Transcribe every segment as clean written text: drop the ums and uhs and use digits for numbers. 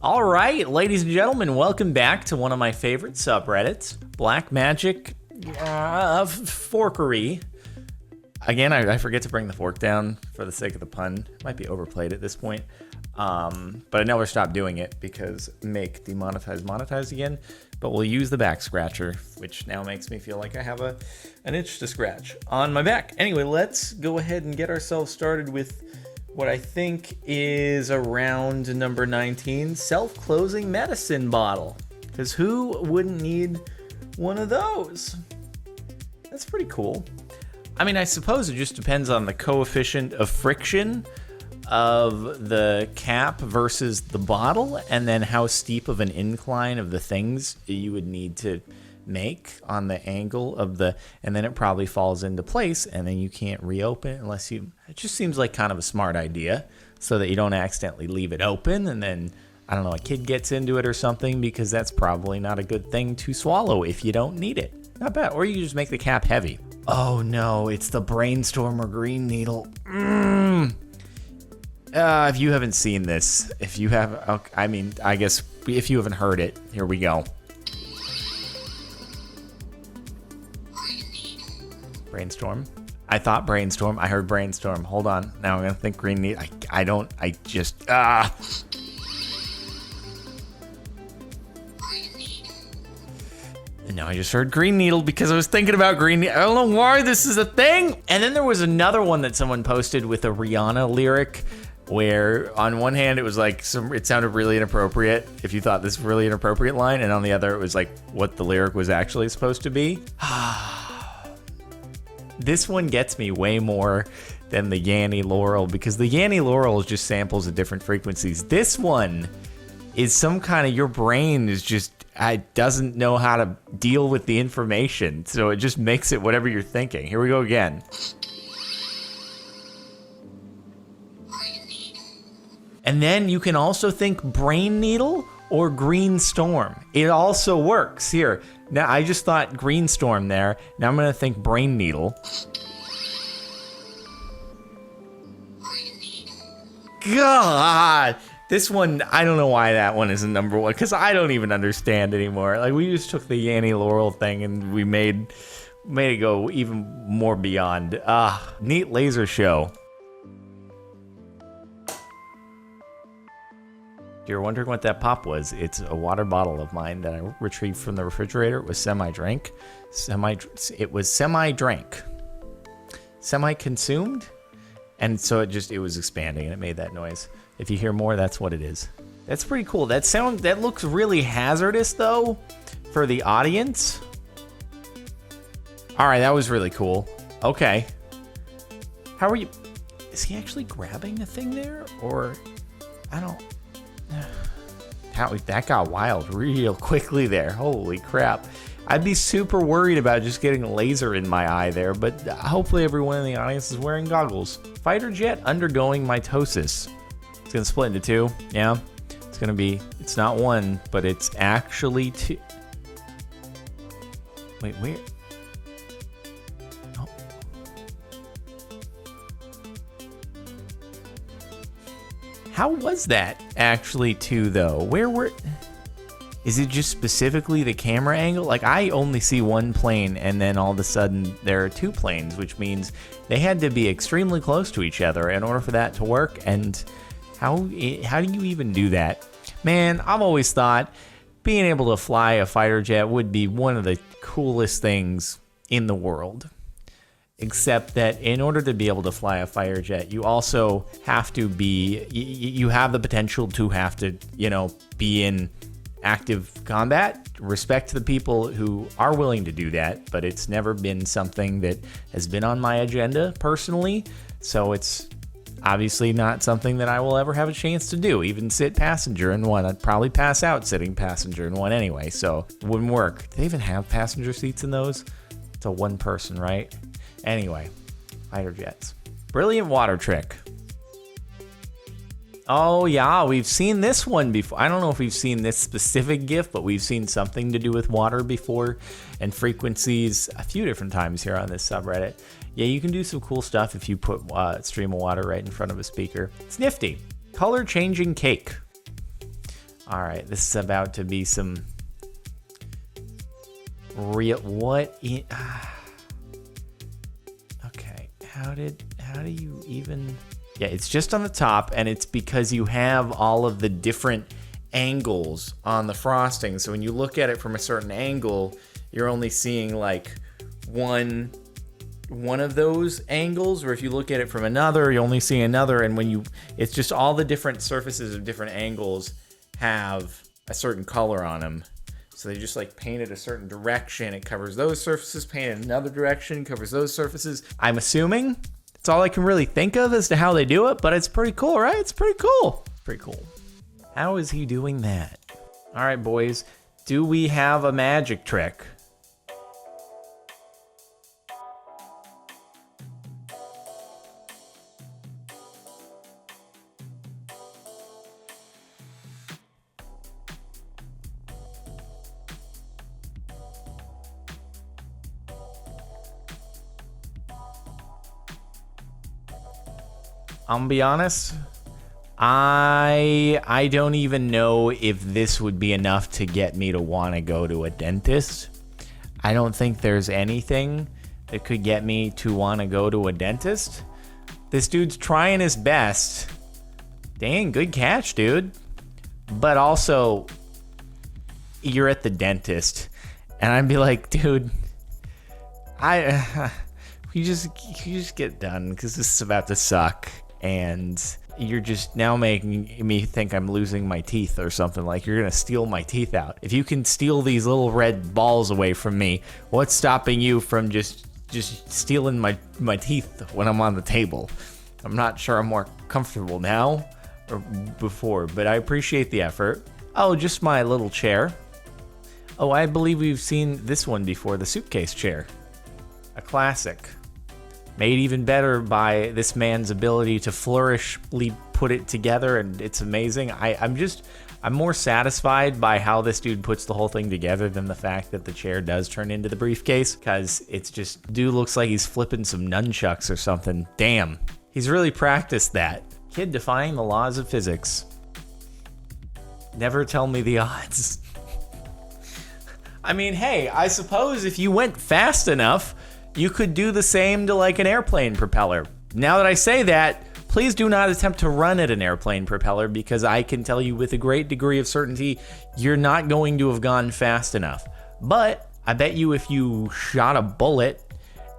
All right, ladies and gentlemen, welcome back to one of my favorite subreddits, Black Magic Forkery. Again, I forget to bring the fork down for the sake of the pun. It might be overplayed at this point. But I never stopped doing it because make monetize again. But we'll use the back scratcher, which now makes me feel like I have an itch to scratch on my back. Anyway, let's go ahead and get ourselves started with what I think is around number 19, self-closing medicine bottle. Because who wouldn't need one of those? That's pretty cool. I mean, I suppose it just depends on the coefficient of friction of the cap versus the bottle, and then how steep of an incline of the things you would need to make on the angle of the, and then it probably falls into place, and then you can't reopen it unless you, it just seems like kind of a smart idea so that you don't accidentally leave it open and then, I don't know, a kid gets into it or something, because that's probably not a good thing to swallow if you don't need it. Not bad. Or you just make the cap heavy. Oh no, it's the Brainstorm or Green Needle. If you haven't seen this, if you have, I mean, I guess if you haven't heard it, here we go. Brainstorm. I thought Brainstorm. I heard Brainstorm. Hold on. Now I'm going to think Green Needle. No, I just heard Green Needle because I was thinking about Green Needle. I don't know why this is a thing. And then there was another one that someone posted with a Rihanna lyric where on one hand it was like it sounded really inappropriate if you thought this was a really inappropriate line, and on the other it was like what the lyric was actually supposed to be. This one gets me way more than the Yanny Laurel, because the Yanny Laurel is just samples at different frequencies. This one is some kind of, your brain is just, doesn't know how to deal with the information, so it just makes it whatever you're thinking. Here we go again. And then you can also think Brain Needle or Green Storm. It also works. Here, now I just thought Green Storm there. Now I'm gonna think Brain Needle. God, this one, I don't know why that one isn't number one, because I don't even understand anymore. Like, we just took the Yanny Laurel thing and we made it go even more beyond. Neat laser show. If you're wondering what that pop was, it's a water bottle of mine that I retrieved from the refrigerator. It was semi-drank. It was semi-drank. Semi-consumed? And so it was expanding and it made that noise. If you hear more, that's what it is. That's pretty cool. That looks really hazardous though for the audience. All right, that was really cool. Okay. How are you? Is he actually grabbing a thing there? Or, I don't... That got wild real quickly there. Holy crap. I'd be super worried about just getting a laser in my eye there, but hopefully everyone in the audience is wearing goggles. Fighter jet undergoing mitosis. It's gonna split into two. Yeah. It's not one, but it's actually two. Wait, where? Oh. How was that actually two though? Is it just specifically the camera angle? Like, I only see one plane and then all of a sudden there are two planes, which means they had to be extremely close to each other in order for that to work. And how do you even do that? Man, I've always thought being able to fly a fighter jet would be one of the coolest things in the world. Except that in order to be able to fly a fighter jet, you also have to be, you have the potential to have to, be in active combat. Respect to the people who are willing to do that, but it's never been something that has been on my agenda personally. So it's obviously not something that I will ever have a chance to do. Even sit passenger in one. I'd probably pass out sitting passenger in one anyway, so it wouldn't work. Do they even have passenger seats in those? It's a one person, right? Anyway, fighter jets. Brilliant water trick. Oh yeah, we've seen this one before. I don't know if we've seen this specific GIF, but we've seen something to do with water before and frequencies a few different times here on this subreddit. Yeah, you can do some cool stuff if you put a stream of water right in front of a speaker. It's nifty. Color changing cake. All right, this is about to be some real, okay, how do you even, yeah, it's just on the top, and it's because you have all of the different angles on the frosting. So when you look at it from a certain angle, you're only seeing like one of those angles, or if you look at it from another, you only see another. And when it's just all the different surfaces of different angles have a certain color on them. So they just like painted a certain direction, it covers those surfaces, painted another direction, covers those surfaces. I'm assuming that's all I can really think of as to how they do it, but it's pretty cool, right? It's pretty cool. Pretty cool. How is he doing that? All right, boys, do we have a magic trick? I'm gonna be honest, I don't even know if this would be enough to get me to want to go to a dentist. I don't think there's anything that could get me to want to go to a dentist. This dude's trying his best. Dang, good catch, dude. But also, you're at the dentist, and I'd be like, dude, you just get done, because this is about to suck. And you're just now making me think I'm losing my teeth or something. Like you're gonna steal my teeth out. If you can steal these little red balls away from me, what's stopping you from just stealing my teeth when I'm on the table? I'm not sure I'm more comfortable now or before, but I appreciate the effort. Oh, just my little chair. Oh, I believe we've seen this one before, the Suitcase Chair. A classic. Made even better by this man's ability to flourishly put it together, and it's amazing. I'm more satisfied by how this dude puts the whole thing together than the fact that the chair does turn into the briefcase, because it's just, dude looks like he's flipping some nunchucks or something. Damn, he's really practiced that. Kid defying the laws of physics. Never tell me the odds. I mean, hey, I suppose if you went fast enough, you could do the same to like an airplane propeller. Now that I say that, please do not attempt to run at an airplane propeller, because I can tell you with a great degree of certainty, you're not going to have gone fast enough. But I bet you if you shot a bullet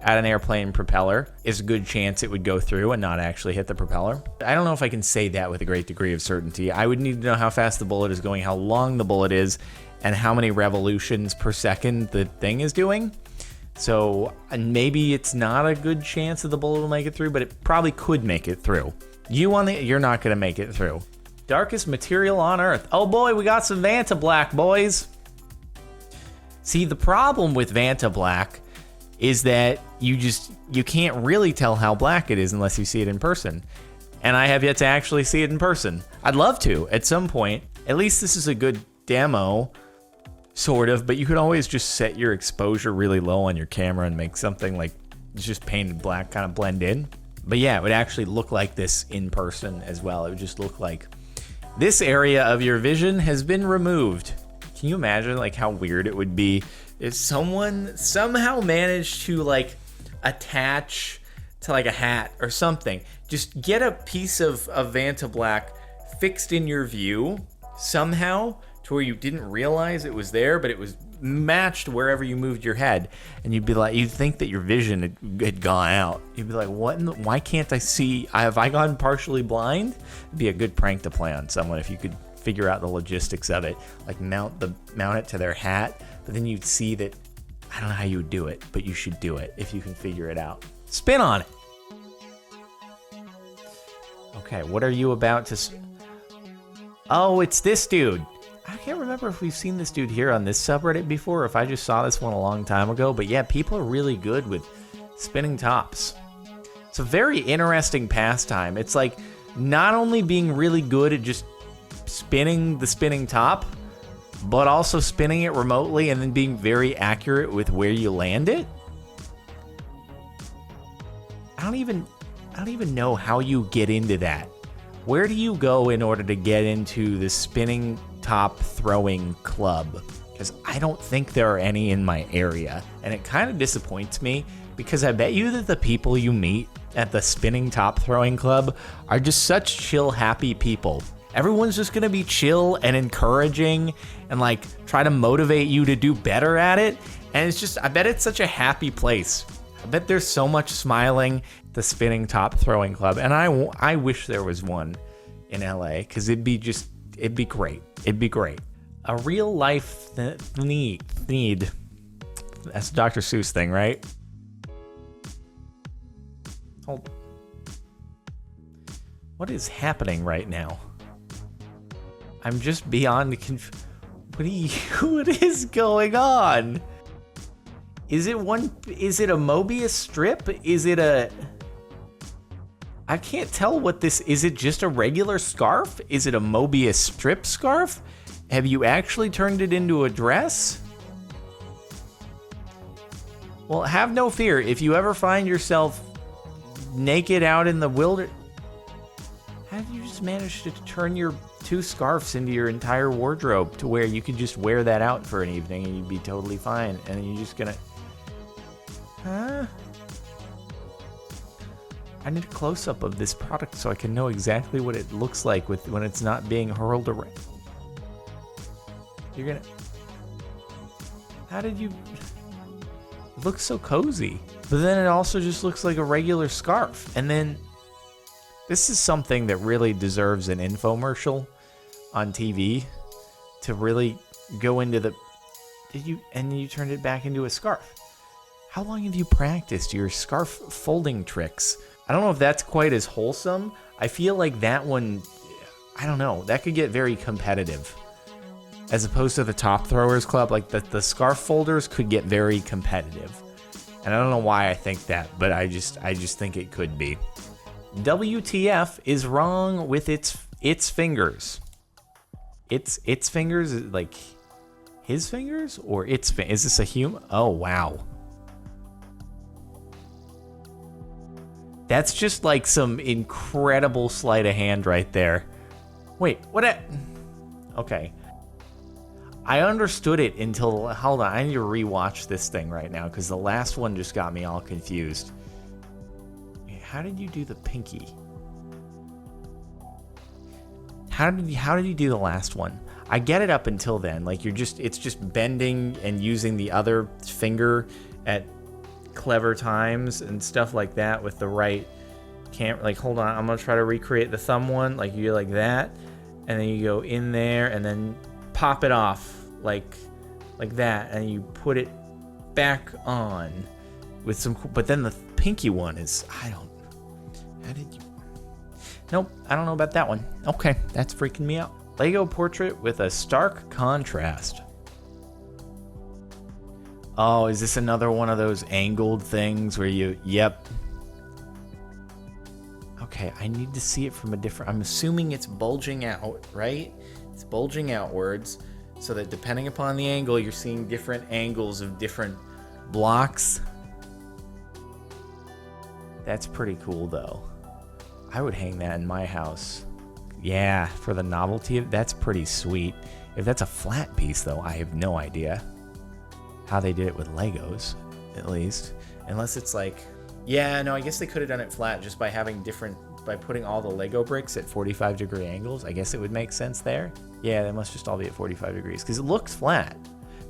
at an airplane propeller, there's a good chance it would go through and not actually hit the propeller. I don't know if I can say that with a great degree of certainty. I would need to know how fast the bullet is going, how long the bullet is, and how many revolutions per second the thing is doing. So maybe it's not a good chance that the bullet will make it through, but it probably could make it through. You're not gonna make it through. Darkest material on Earth. Oh boy, we got some VantaBlack, boys. See, the problem with VantaBlack is that you can't really tell how black it is unless you see it in person. And I have yet to actually see it in person. I'd love to at some point. At least this is a good demo. Sort of, but you could always just set your exposure really low on your camera and make something like just painted black kind of blend in. But yeah, it would actually look like this in person as well. It would just look like this area of your vision has been removed. Can you imagine like how weird it would be if someone somehow managed to like attach to like a hat or something? Just get a piece of VantaBlack fixed in your view somehow, to where you didn't realize it was there, but it was matched wherever you moved your head, and you'd think that your vision had gone out. You'd be like, why can't I see? Have I gone partially blind? It'd be a good prank to play on someone if you could figure out the logistics of it, like mount it to their hat, but then you'd see that, I don't know how you would do it, but you should do it if you can figure it out. Spin on it. Okay, what are you about to... Oh, it's this dude. I can't remember if we've seen this dude here on this subreddit before, or if I just saw this one a long time ago, but yeah, people are really good with spinning tops. It's a very interesting pastime. It's like not only being really good at just spinning the spinning top, but also spinning it remotely and then being very accurate with where you land it. I don't even know how you get into that. Where do you go in order to get into the spinning top throwing club, because I don't think there are any in my area. And it kind of disappoints me, because I bet you that the people you meet at the spinning top throwing club are just such chill, happy people. Everyone's just gonna be chill and encouraging and like try to motivate you to do better at it. And it's just, I bet it's such a happy place. I bet there's so much smiling at the spinning top throwing club. And I wish there was one in LA, because it'd be great. It'd be great. A real life need. That's a Dr. Seuss thing, right? Hold. What is happening right now? I'm just beyond what is going on? Is it a Mobius strip? I can't tell what this is. It just a regular scarf? Is it a Mobius strip scarf? Have you actually turned it into a dress? Well, have no fear. If you ever find yourself naked out in the wilderness, how did you just manage to turn your 2 scarves into your entire wardrobe to where you could just wear that out for an evening and you'd be totally fine? And you're just gonna... Huh? I need a close-up of this product so I can know exactly what it looks like when it's not being hurled around. You're gonna... How did you... It looks so cozy. But then it also just looks like a regular scarf. And then... This is something that really deserves an infomercial on TV to really go into the... And you turned it back into a scarf. How long have you practiced your scarf folding tricks? I don't know if that's quite as wholesome. I feel like that one, I don't know, that could get very competitive. As opposed to the top throwers club, like the scarf folders could get very competitive. And I don't know why I think that, but I just think it could be. WTF is wrong with its fingers. Its fingers, like his fingers or its fingers? Is this a human? Oh, wow. That's just like some incredible sleight of hand right there. Wait, what? Okay. I understood it until, hold on, I need to rewatch this thing right now because the last one just got me all confused. How did you do the pinky? How did you do the last one? I get it up until then. Like it's just bending and using the other finger at clever times and stuff like that with the right camera. Like, hold on, I'm gonna try to recreate the thumb one. Like you do like that, and then you go in there and then pop it off like that, and you put it back on with some. But then the pinky one is, how did you? Nope, I don't know about that one. Okay, that's freaking me out. Lego portrait with a stark contrast. Oh, is this another one of those angled things where you, yep. Okay, I need to see it from a different, I'm assuming it's bulging out, right? It's bulging outwards, so that depending upon the angle, you're seeing different angles of different blocks. That's pretty cool, though. I would hang that in my house. Yeah, for the novelty of that's pretty sweet. If that's a flat piece, though, I have no idea how they did it with Legos, at least. Unless it's like, yeah, no, I guess they could have done it flat just by having by putting all the Lego bricks at 45-degree angles. I guess it would make sense there. Yeah, they must just all be at 45 degrees because it looks flat.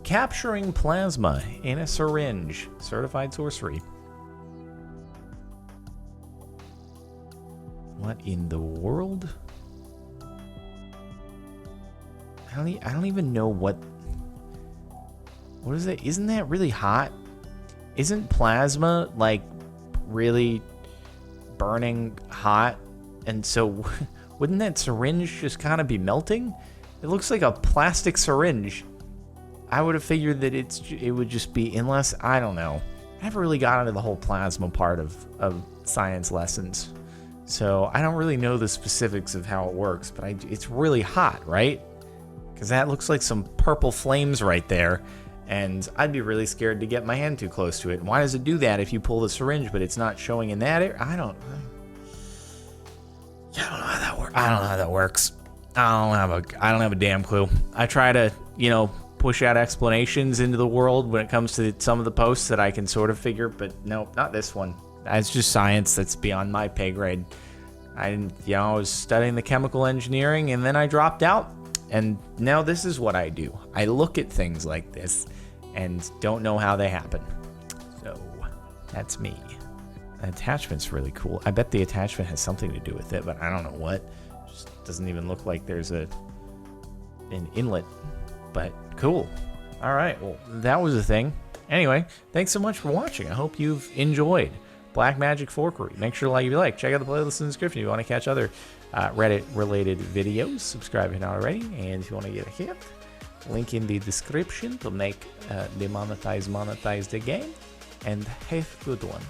Capturing plasma in a syringe. Certified sorcery. What in the world? I don't even know what is it? Isn't that really hot? Isn't plasma like really burning hot? And so wouldn't that syringe just kind of be melting? It looks like a plastic syringe. I would have figured that it would just be, unless, I don't know. I never really got into the whole plasma part of science lessons. So I don't really know the specifics of how it works, but it's really hot, right? Because that looks like some purple flames right there. And I'd be really scared to get my hand too close to it. Why does it do that if you pull the syringe, but it's not showing in that area? I don't know how that works. I don't have a damn clue. I try to, you know, push out explanations into the world when it comes to some of the posts that I can sort of figure, but no, not this one. It's just science that's beyond my pay grade. I was studying the chemical engineering, and then I dropped out, and now this is what I do. I look at things like this and don't know how they happen. So that's me. The attachment's really cool. I bet the attachment has something to do with it, but I don't know what. It just doesn't even look like there's an inlet, but cool. All right, well, that was a thing. Anyway, thanks so much for watching. I hope you've enjoyed Black Magic Forkery. Make sure to like if you like. Check out the playlist in the description if you want to catch other Reddit-related videos. Subscribe if you're not already. And if you want to get a gift, link in the description to make demonetize monetize the game. And have a good one.